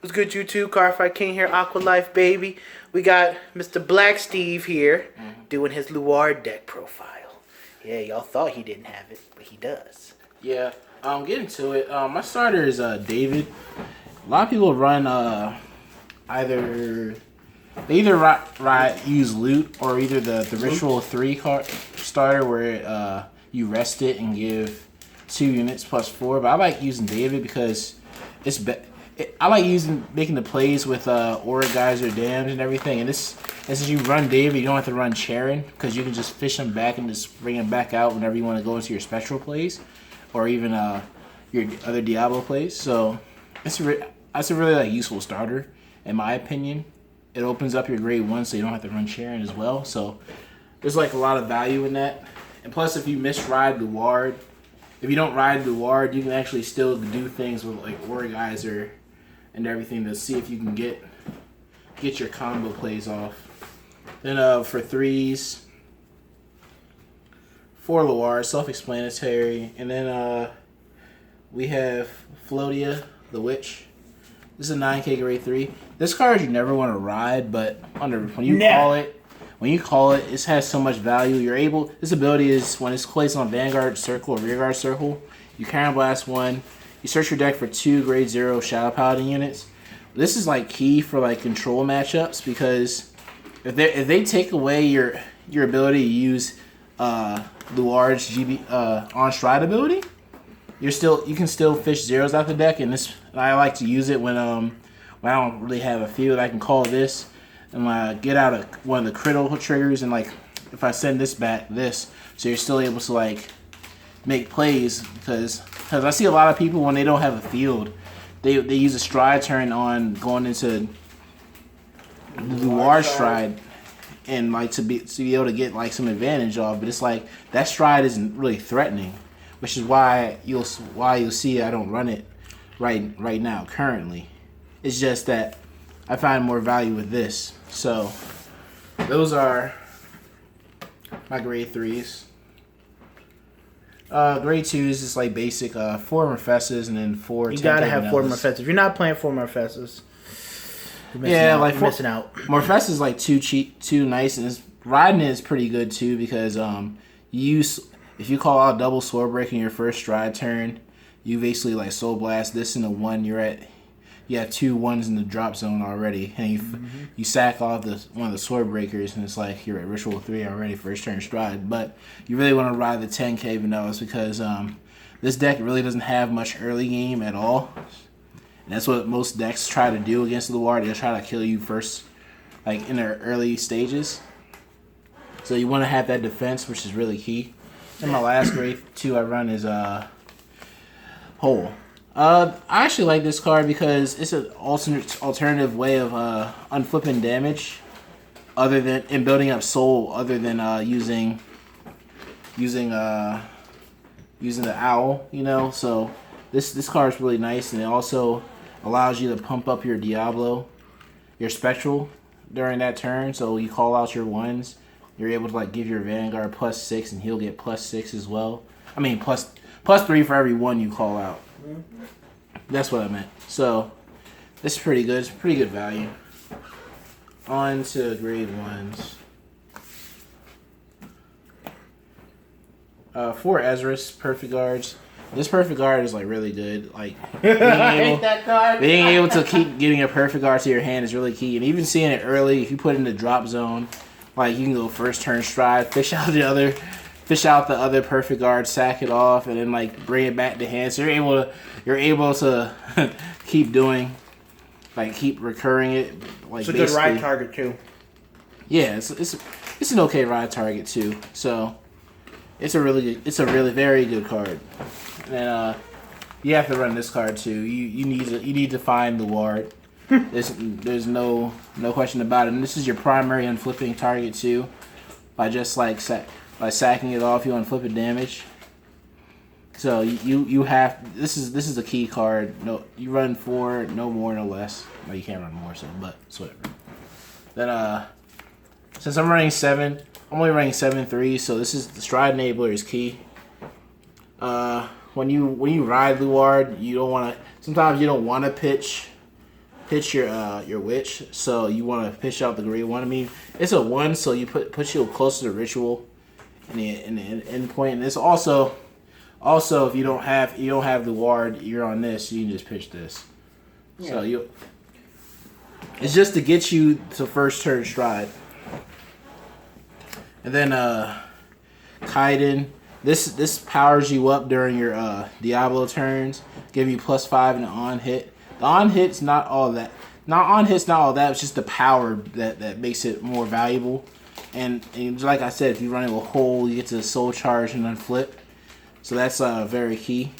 What's good, YouTube? Cardfight King here, Aqua Life, baby. We got Mr. Black Steve here doing his Luard deck profile. Yeah, y'all thought he didn't have it, but he does. Yeah, getting to it. My starter is David. A lot of people run either use loot or either the Ritual 3 card starter where you rest it and give 2 units plus 4. But I like using David because I like making the plays with Aura Geyser dams and everything. And since you run David, you don't have to run Charon because you can just fish him back and just bring him back out whenever you want to go into your spectral plays or even your other Diablo plays. So that's a really useful starter in my opinion. It opens up your grade 1 so you don't have to run Charon as well. So there's a lot of value in that. And plus, if you misride Luard, if you don't ride Luard, you can actually still do things with Aura Geyser and everything to see if you can get your combo plays off. Then for 3s, 4 Luard, self-explanatory. And then we have Floatia, the Witch. This is a 9k grade 3. This card you never want to ride, but when you call it, it has so much value. This ability is when it's placed on Vanguard circle or Rearguard circle, you Cannon Blast 1. You search your deck for 2 grade 0 Shadow Paladin units. This is coney for control matchups because if they take away your ability to use Luard's on stride ability, you can still fish zeros out the deck, and I like to use it when I don't really have a field. I can call this and get out one of the critical triggers, and if I send this back, so you're still able to make plays because I see a lot of people when they don't have a field, they use a stride turn on going into Luard stride and to be able to get some advantage off, but it's that stride isn't really threatening, which is why you'll see I don't run it right now currently. It's just that I find more value with this. So those are my grade 3s. Grade 2s is basic 4 Morphesses and then 4. You gotta have 4 Morphesses. If you're not playing 4 Morphesses, you're missing out. Morphess is too cheap, too nice, and riding it is pretty good too because if you call out double sword break in your first stride turn, you basically Soul Blast this into 1. You have 2 1s in the drop zone already, and you sack off one of the sword breakers, and it's you're at Ritual 3 already, first turn stride. But you really want to ride the 10k vanillas because this deck really doesn't have much early game at all. And that's what most decks try to do against Luard. They'll try to kill you first, in their early stages. So you want to have that defense, which is really key. And my last grade 2 I run is Hole. I actually like this card because it's an alternative way of unflipping damage, and building up soul, other than using the owl. So this card is really nice, and it also allows you to pump up your Diablo, your Spectral during that turn. So you call out your 1s, you're able to give your Vanguard +6, and he'll get +6 as well. I mean plus 3 for every 1 you call out. That's what I meant. So this is pretty good. It's pretty good value. On to grade 1s. 4 Ezra's Perfect Guards. This Perfect Guard is really good. I hate that card. Being able to keep getting a Perfect Guard to your hand is really key. And even seeing it early, if you put it in the drop zone, you can go first turn stride, fish out the other Perfect Guard, sack it off, and then bring it back to hand. So you're able to keep doing, keep recurring it. It's a good ride target too. Yeah, it's an okay ride target too. So it's a really very good card. And you have to run this card too. You need to find the Luard. There's no question about it. And this is your primary unflipping target too. By just by sacking it off, you unflip it damage. So you have this is a key card. No, you run 4, no more, no less. Well, you can't run more, but it's whatever. Then since I'm running 7, I'm only running 7 3s. So this is the stride enabler is key. When you ride Luard, you don't want to. Sometimes you don't want to pitch hit your witch. So you want to pitch out the grade 1. I mean, it's a 1, so you put you closer to ritual in the end point. And it's also if you don't have Luard, you're on this. You can just pitch this. Yeah. So it's just to get you to first turn stride. And then Kaiden, this powers you up during your Diablo turns, give you +5 in the on hit. The on hit's not all that. It's just the power that makes it more valuable. And like I said, if you run into a hole, you get to soul charge and then flip. So that's very key.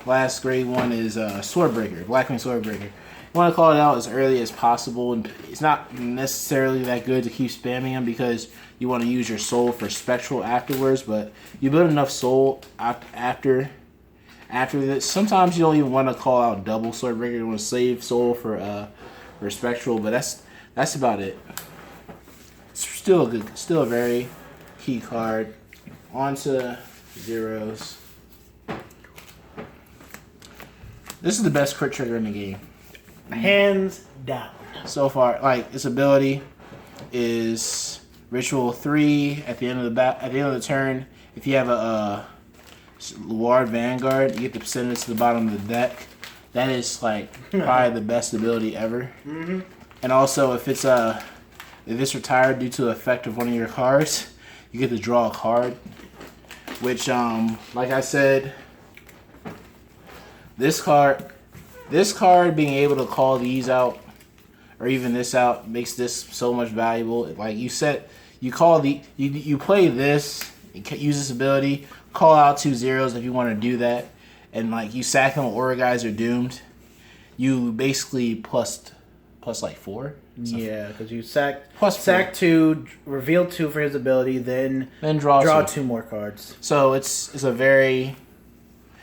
Last grade 1 is Swordbreaker, Blackwing Swordbreaker. You want to call it out as early as possible, and it's not necessarily that good to keep spamming them because you want to use your soul for spectral afterwards. But you build enough soul after this. Sometimes you don't even want to call out double Swordbreaker. You want to save soul for spectral, but that's about it. It's still a very key card. On to zeros. This is the best crit trigger in the game. Hands down. So far, like its ability is Ritual 3 at the end of the turn. If you have a Luard Vanguard, you get to send it to the bottom of the deck. That is like probably the best ability ever. Mm-hmm. And also, if it's retired due to the effect of one of your cards, you get to draw a card. Which, like I said, this card being able to call these out, or even this out, makes this so much valuable. Like you play this, use this ability, call out 2 zeros if you want to do that, and like you sack them, Aura guys are doomed. You basically plus like 4. Yeah, because you sack 2, reveal 2 for his ability, then draw 2 more cards. So it's a very.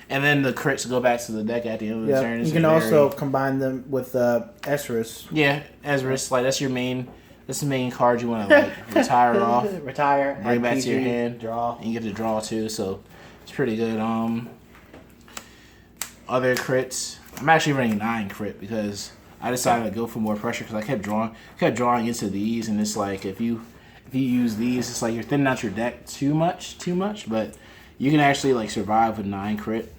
And then the crits go back to the deck at the end of the turn. You can also combine them with Ezra's. Yeah, Ezra's. Like that's the main card you want to like retire off. Retire. Bring back to your hand. Draw. And you get to draw too, so it's pretty good. Other crits. I'm actually running 9 crit because I decided to go for more pressure because I kept drawing into these, and it's like if you use these, it's like you're thinning out your deck too much, but you can actually like survive with 9 crit.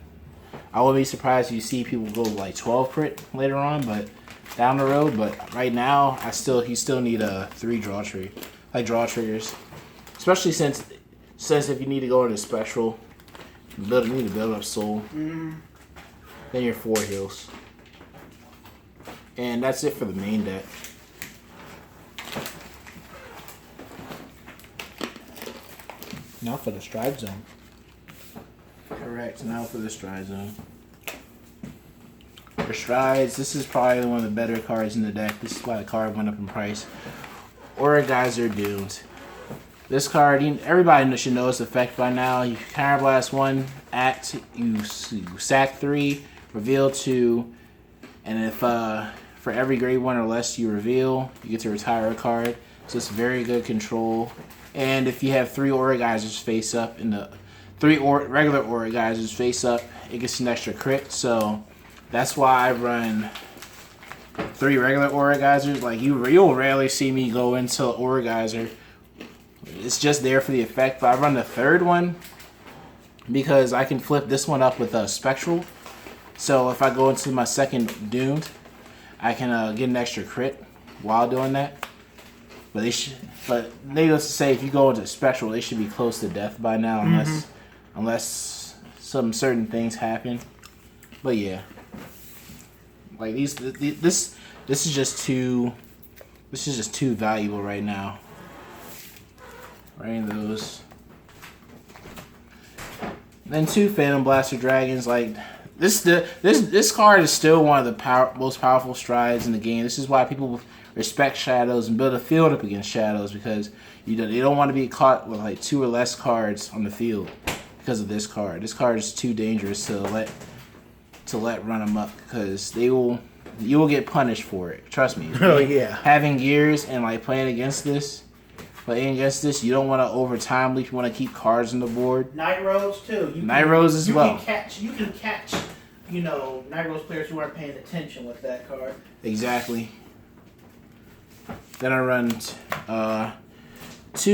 I wouldn't be surprised if you see people go like 12 crit later on, but down the road. But right now, you still need a 3 draw triggers, especially since if you need to go into special, you need to build up soul. Mm-hmm. Then you're 4 heals, and that's it for the main deck. Now for the stride zone. Correct. Now for the stride zone. For strides, this is probably one of the better cards in the deck. This is why the card went up in price. Aura guys are doomed. This card, everybody should know its effect by now. You counterblast 1, act, you sack 3, reveal 2, and if for every grade 1 or less you reveal, you get to retire a card. So it's very good control. And if you have 3 Aura Geysers face up in the 3 regular Aura Geysers face up, it gets an extra crit. So that's why I run 3 regular Aura Geysers. Like you'll rarely see me go into Aura Geyser. It's just there for the effect. But I run the 3rd one because I can flip this one up with a Spectral. So if I go into my 2nd Doomed, I can get an extra crit while doing that. But needless to say, if you go into Spectral, they should be close to death by now, unless some certain things happen. But yeah, like this is just too valuable right now. Running those. Then 2 Phantom Blaster Dragons. Like this card is still one of the most powerful strides in the game. This is why people respect Shadows and build a field up against Shadows, because they don't want to be caught with like 2 or less cards on the field because of this card. This card is too dangerous to let run them up, because you will get punished for it. Trust me. Oh yeah. Having gears and like playing against this, you don't want to over time leap. You want to keep cards on the board. Night Rose too. Night Rose as well. You can catch Night Rose players who aren't paying attention with that card. Exactly. Then I run 2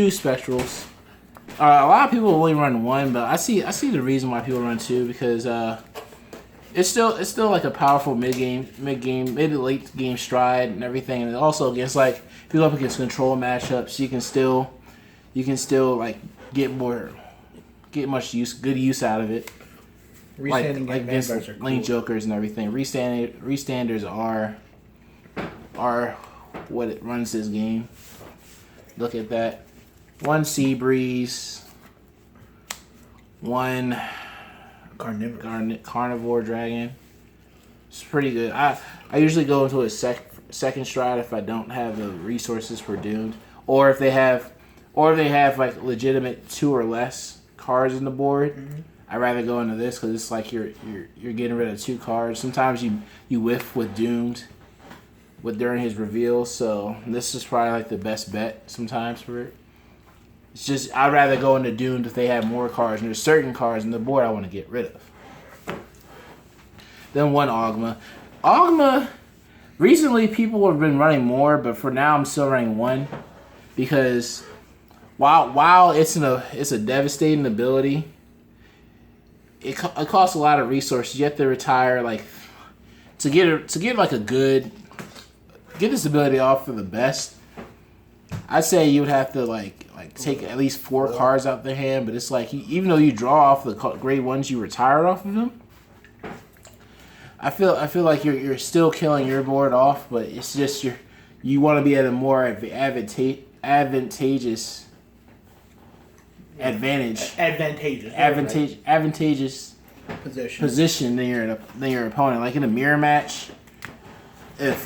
Spectrals. A lot of people only run 1, but I see the reason why people run 2 because it's still like a powerful mid to late game stride and everything, and also against like if you go up against control matchups, you can still like get good use out of it. Restanding like against lane jokers and everything. Restanders are what it runs this game. Look at that. 1 Sea Breeze. 1 Carnivore Dragon. It's pretty good. I usually go into a second stride if I don't have the resources for Doomed, or if they have like legitimate 2 or less cards in the board. Mm-hmm. I'd rather go into this because it's like you're getting rid of 2 cards. Sometimes you whiff with Doomed during his reveal, so this is probably like the best bet sometimes for it. It's just I'd rather go into Doomed if they have more cards, and there's certain cards in the board I want to get rid of. Then 1 Ogma. Ogma, recently people have been running more, but for now I'm still running 1 because while it's a devastating ability, it costs a lot of resources. You have to retire like to get like a good get this ability off for the best. I'd say you would have to like take at least 4 cards out their hand, but it's like even though you draw off the grade ones you retired off of them, I feel like you're still killing your board off, but it's just you want to be at a more advantageous position than your opponent. Like in a mirror match, if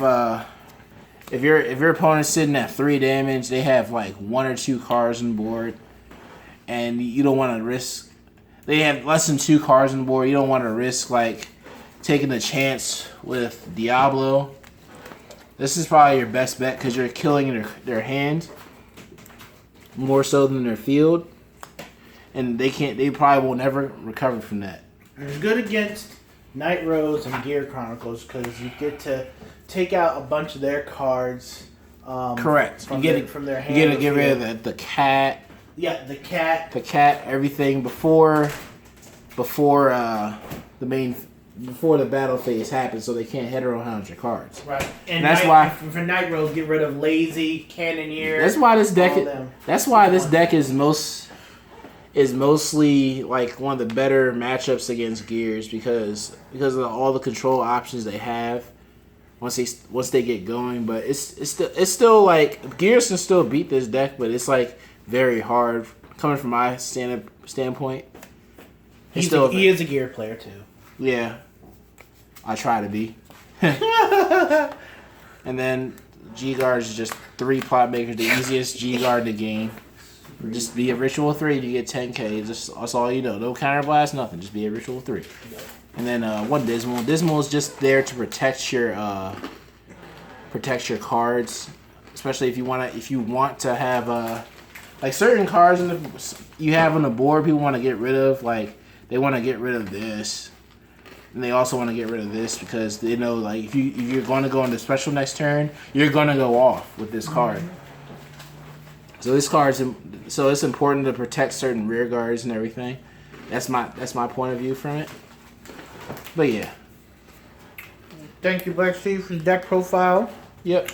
your opponent's sitting at 3 damage, they have like 1 or 2 cards on the board, and you don't want to risk. They have less than 2 cards on the board. You don't want to risk like taking a chance with Diablo. This is probably your best bet because you're killing their hand more so than their field, and they probably will never recover from that. It's good against Night Rose and Gear Chronicles because you get to take out a bunch of their cards. Correct. From their hand. You get to get rid of the cat. Yeah, the cat. The cat. Everything before the battle phase happens, so they can't heterohound your cards. Right, and that's why for Night Rose, get rid of Lazy, Cannoneer. That's why this deck. That's why this deck is mostly like one of the better matchups against Gears because of all the control options they have once they get going. But it's still like Gears can still beat this deck, but it's like very hard coming from my standpoint. He is a Gear player too. Yeah, I try to be. And then G-Guard is just 3 plot makers, the easiest G-Guard in the game. Just be a Ritual 3 to get 10k. That's all you know. No counterblast, nothing. Just be a Ritual 3. And then 1 Dismal. Dismal is just there to protect your cards, especially if you want to have like certain cards you have on the board. People want to get rid of, like they want to get rid of this. And they also want to get rid of this because they know, like, if you're going to go into special next turn, you're going to go off with this card. So so it's important to protect certain rear guards and everything. That's my point of view from it. But yeah. Thank you, Black Steve, for the deck profile. Yep.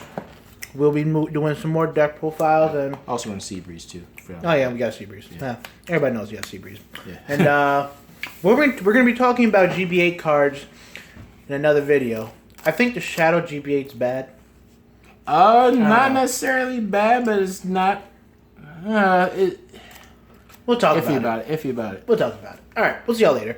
We'll be doing some more deck profiles and also run Seabreeze too. Oh yeah, we got Seabreeze. Yeah. Everybody knows you got Seabreeze. Yeah. And we're going to be talking about GB8 cards in another video. I think the Shadow GB8's bad. Not necessarily bad, but it's not. We'll talk about it. Iffy about it. We'll talk about it. All right. We'll see y'all later.